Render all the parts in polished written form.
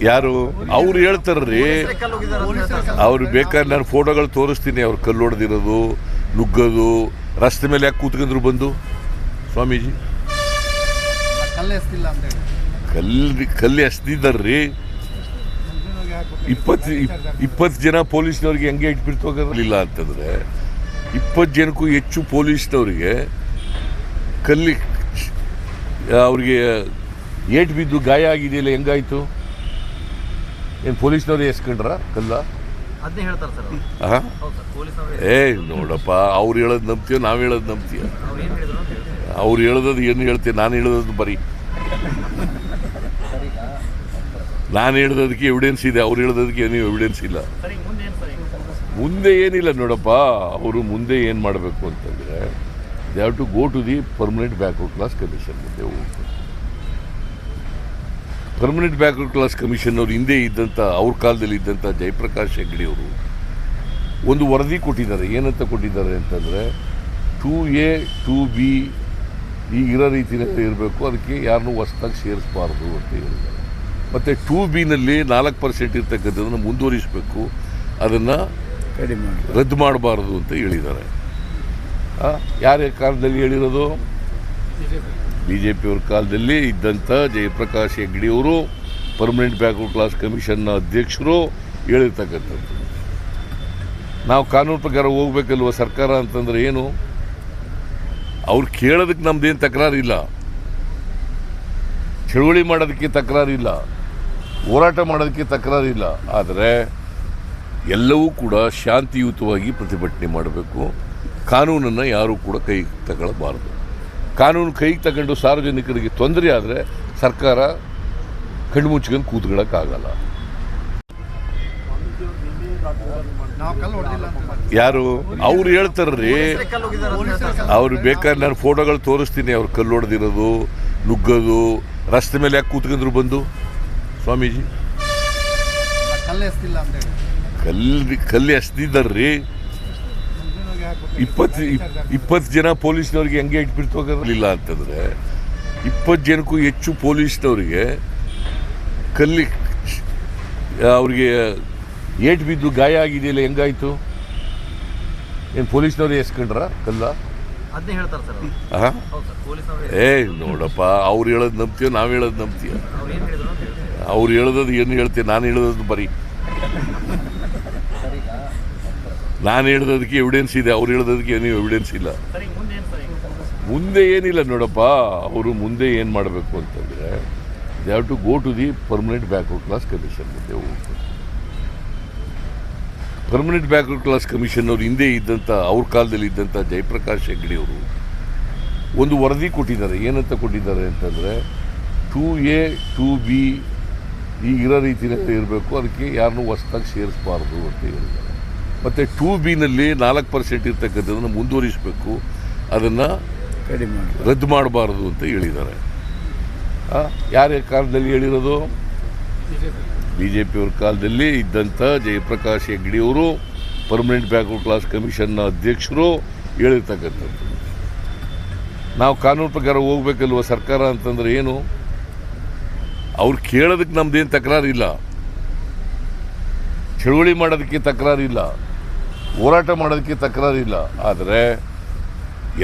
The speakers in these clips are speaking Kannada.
ಯಾರು ಅವ್ರು ಹೇಳ್ತಾರ್ರಿ, ಅವ್ರು ಬೇಕಾದ್ರೆ ನಾನು ಫೋಟೋಗಳು ತೋರಿಸ್ತೀನಿ. ಅವ್ರು ಕಲ್ಲು ಹೊಡೆದಿರೋದು, ನುಗ್ಗೋದು, ರಸ್ತೆ ಮೇಲೆ ಯಾಕೆ ಕೂತ್ಕೊಂಡ್ರು ಬಂದು ಸ್ವಾಮೀಜಿ? ಕಲ್ಲು ಎಸ್ದಿದ್ದಾರ್ರಿ. 20 ಜನ ಪೊಲೀಸ್ನವ್ರಿಗೆ ಹೆಂಗೆ ಇಟ್ಬಿಡ್ತೋಗಿರಲಿಲ್ಲ ಅಂತಂದರೆ 20 ಜನಕ್ಕೂ ಹೆಚ್ಚು ಪೊಲೀಸ್ನವ್ರಿಗೆ ಕಲ್ಲಿ ಅವ್ರಿಗೆ ಏಟು ಬಿದ್ದು ಗಾಯ ಆಗಿದೆಯಲ್ಲ, ಹೆಂಗಾಯ್ತು? ಏನು ಪೊಲೀಸ್ನವ್ರು ಎಸ್ಕೊಂಡ್ರ ಕಲ್ಲ? ನೋಡಪ್ಪ, ಅವ್ರು ಹೇಳೋದು ನಂಬ್ತೀಯ, ನಾವು ಹೇಳೋದು ನಂಬ್ತೀಯ? ಅವ್ರು ಹೇಳೋದು ಏನು ಹೇಳ್ತೀಯ, ನಾನು ಹೇಳೋದು ಬರೀ ನಾನು ಹೇಳೋದಕ್ಕೆ ಎವಿಡೆನ್ಸ್ ಇದೆ, ಅವ್ರು ಹೇಳೋದಕ್ಕೆ ಏನೂ ಎವಿಡೆನ್ಸ್ ಇಲ್ಲ. ಮುಂದೆ ಏನಿಲ್ಲ ನೋಡಪ್ಪ. ಅವರು ಮುಂದೆ ಏನು ಮಾಡಬೇಕು ಅಂತಂದರೆ they have to go to the permanent backward class commission ಮುಂದೆ ಹೋಗ್ಬೇಕು. ಪರ್ಮನೆಂಟ್ ಬ್ಯಾಕ್ವರ್ಡ್ ಕ್ಲಾಸ್ ಕಮಿಷನ್ ಅವ್ರು ಹಿಂದೆ ಇದ್ದಂಥ, ಅವ್ರ ಕಾಲದಲ್ಲಿ ಇದ್ದಂಥ ಜಯಪ್ರಕಾಶ್ ಹೆಗ್ಡೆ ಅವರು ಒಂದು ವರದಿ ಕೊಟ್ಟಿದ್ದಾರೆ. ಏನಂತ ಕೊಟ್ಟಿದ್ದಾರೆ ಅಂತಂದರೆ 2A 2B ಈಗಿರೋ ರೀತಿಯಲ್ಲಿ ಇರಬೇಕು, ಅದಕ್ಕೆ ಯಾರನ್ನೂ ಹೊಸದಾಗಿ ಸೇರಿಸಬಾರ್ದು ಅಂತ ಹೇಳಿದ್ದಾರೆ. ಮತ್ತು 2Bನಲ್ಲಿ 4% ಇರ್ತಕ್ಕಂಥದ್ದನ್ನು ಮುಂದುವರಿಸಬೇಕು, ಅದನ್ನು ರದ್ದು ಮಾಡಬಾರ್ದು ಅಂತ ಹೇಳಿದ್ದಾರೆ. ಯಾರ ಕಾಲದಲ್ಲಿ ಹೇಳಿರೋದು? BJP ಅವ್ರ ಕಾಲದಲ್ಲಿ ಇದ್ದಂಥ ಜಯಪ್ರಕಾಶ್ ಹೆಗ್ಡೆಯವರು, ಪರ್ಮನೆಂಟ್ ಬ್ಯಾಕ್ವರ್ಡ್ ಕ್ಲಾಸ್ ಕಮಿಷನ್ನ ಅಧ್ಯಕ್ಷರು ಹೇಳಿರ್ತಕ್ಕಂಥದ್ದು. ನಾವು ಕಾನೂನು ಪ್ರಕಾರ ಹೋಗ್ಬೇಕಲ್ವ ಸರ್ಕಾರ ಅಂತಂದರೆ ಏನು? ಅವ್ರು ಕೇಳೋದಕ್ಕೆ ನಮ್ದೇನು ತಕರಾರಿಲ್ಲ, ಚಳುವಳಿ ಮಾಡೋದಕ್ಕೆ ತಕರಾರಿಲ್ಲ, ಹೋರಾಟ ಮಾಡೋದಕ್ಕೆ ತಕರಾರಿಲ್ಲ. ಆದರೆ ಎಲ್ಲವೂ ಕೂಡ ಶಾಂತಿಯುತವಾಗಿ ಪ್ರತಿಭಟನೆ ಮಾಡಬೇಕು. ಕಾನೂನನ್ನು ಯಾರೂ ಕೂಡ ಕೈಗೆ ತಗೊಳ್ಳಬಾರ್ದು. ಕಾನೂನು ಕೈಗೆ ತಗೊಂಡು ಸಾರ್ವಜನಿಕರಿಗೆ ತೊಂದರೆ ಆದರೆ ಸರ್ಕಾರ ಕಣ್ಣು ಮುಚ್ಕೊಂಡು ಕೂತ್ಕೊಳ್ಳೋಕ್ಕಾಗಲ್ಲ. ಯಾರು ಅವ್ರು ಹೇಳ್ತಾರ್ರಿ, ಅವ್ರು ಬೇಕಾದ್ರೆ ನಾನು ಫೋಟೋಗಳು ತೋರಿಸ್ತೀನಿ. ಅವ್ರು ಕಲ್ಲು ಹೊಡೆದಿರೋದು, ನುಗ್ಗೋದು, ರಸ್ತೆ ಮೇಲೆ ಯಾಕೆ ಕೂತ್ಕೊಂಡ್ರು ಬಂದು ಸ್ವಾಮೀಜಿ? ಕಲ್ಲು ಎಸ್ದಿದ್ದಾರ್ರಿ. 20 ಜನ ಪೊಲೀಸ್ನವ್ರಿಗೆ ಹೆಂಗೆ ಇಟ್ಬಿಡ್ತೋಗಿರಲಿಲ್ಲ ಅಂತಂದರೆ 20 ಜನಕ್ಕೂ ಹೆಚ್ಚು ಪೊಲೀಸ್ನವ್ರಿಗೆ ಕಲ್ಲಿ ಅವ್ರಿಗೆ ಏಟು ಬಿದ್ದು ಗಾಯ ಆಗಿದೆಯಲ್ಲ, ಹೆಂಗಾಯ್ತು? ಏನು ಪೊಲೀಸ್ನವ್ರು ಎಸ್ಕೊಂಡ್ರ ಕಲ್ಲ? ನೋಡಪ್ಪ, ಅವ್ರು ಹೇಳೋದು ನಂಬ್ತೀಯ, ನಾವು ಹೇಳೋದು ನಂಬ್ತೀಯ? ಅವ್ರು ಹೇಳೋದು ಏನು ಹೇಳ್ತೀಯ, ನಾನು ಹೇಳೋದು ಬರೀ ನಾನು ಹೇಳೋದಕ್ಕೆ ಎವಿಡೆನ್ಸ್ ಇದೆ, ಅವ್ರು ಹೇಳೋದಕ್ಕೆ ಏನೂ ಎವಿಡೆನ್ಸ್ ಇಲ್ಲ. ಮುಂದೆ ಏನಿಲ್ಲ ನೋಡಪ್ಪ. ಅವರು ಮುಂದೆ ಏನು ಮಾಡಬೇಕು ಅಂತಂದರೆ they have to go to the permanent backward class commission ಮುಂದೆ ಹೋಗ್ಬೇಕು. ಪರ್ಮನೆಂಟ್ ಬ್ಯಾಕ್ವರ್ಡ್ ಕ್ಲಾಸ್ ಕಮಿಷನ್ ಅವ್ರು ಹಿಂದೆ ಇದ್ದಂಥ, ಅವ್ರ ಕಾಲದಲ್ಲಿ ಇದ್ದಂಥ ಜಯಪ್ರಕಾಶ್ ಹೆಗ್ಡೆ ಅವರು ಒಂದು ವರದಿ ಕೊಟ್ಟಿದ್ದಾರೆ. ಏನಂತ ಕೊಟ್ಟಿದ್ದಾರೆ ಅಂತಂದರೆ 2A 2B ಈಗಿರೋ ರೀತಿಯಲ್ಲಿ ಇರಬೇಕು, ಅದಕ್ಕೆ ಯಾರನ್ನೂ ಹೊಸದಾಗಿ ಸೇರಿಸಬಾರ್ದು ಅಂತ ಹೇಳಿದ್ದಾರೆ. ಮತ್ತು 2Bನಲ್ಲಿ 4% ಇರ್ತಕ್ಕಂಥದ್ದನ್ನು ಮುಂದುವರಿಸಬೇಕು, ಅದನ್ನು ರದ್ದು ಮಾಡಬಾರ್ದು ಅಂತ ಹೇಳಿದ್ದಾರೆ. ಯಾರ ಕಾಲದಲ್ಲಿ ಹೇಳಿರೋದು? BJP ಅವ್ರ ಕಾಲದಲ್ಲಿ ಇದ್ದಂಥ ಜಯಪ್ರಕಾಶ್ ಹೆಗ್ಡೆಯವರು, ಪರ್ಮನೆಂಟ್ ಬ್ಯಾಕ್ವರ್ಡ್ ಕ್ಲಾಸ್ ಕಮಿಷನ್ನ ಅಧ್ಯಕ್ಷರು ಹೇಳಿರ್ತಕ್ಕಂಥದ್ದು. ನಾವು ಕಾನೂನು ಪ್ರಕಾರ ಹೋಗ್ಬೇಕಲ್ವ ಸರ್ಕಾರ ಅಂತಂದರೆ ಏನು? ಅವ್ರು ಕೇಳೋದಕ್ಕೆ ನಮ್ದೇನು ತಕರಾರಿಲ್ಲ, ಚಳುವಳಿ ಮಾಡೋದಕ್ಕೆ ತಕರಾರಿಲ್ಲ, ಹೋರಾಟ ಮಾಡೋದಕ್ಕೆ ತಕರಾರಿಲ್ಲ. ಆದರೆ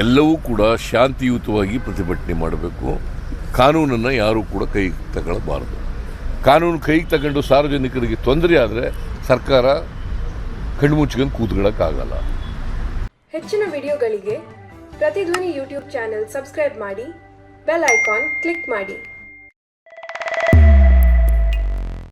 ಎಲ್ಲವೂ ಕೂಡ ಶಾಂತಿಯುತವಾಗಿ ಪ್ರತಿಭಟನೆ ಮಾಡಬೇಕು. ಕಾನೂನನ್ನು ಯಾರೂ ಕೂಡ ಕೈಗೆ ತಗೊಳ್ಳಬಾರ್ದು. ಕಾನೂನು ಕೈಗೆ ತಗೊಂಡು ಸಾರ್ವಜನಿಕರಿಗೆ ತೊಂದರೆ ಆದರೆ ಸರ್ಕಾರ ಕಣ್ಣು ಮುಚ್ಕೊಂಡು ಕೂತ್ಕೊಳ್ಳೋಕ್ಕಾಗಲ್ಲ. ಹೆಚ್ಚಿನ ವಿಡಿಯೋಗಳಿಗೆ ಪ್ರತಿಧ್ವನಿ ಯೂಟ್ಯೂಬ್ ಚಾನೆಲ್ ಸಬ್ಸ್ಕ್ರೈಬ್ ಮಾಡಿ, ಬೆಲ್ ಐಕಾನ್ ಕ್ಲಿಕ್ ಮಾಡಿ.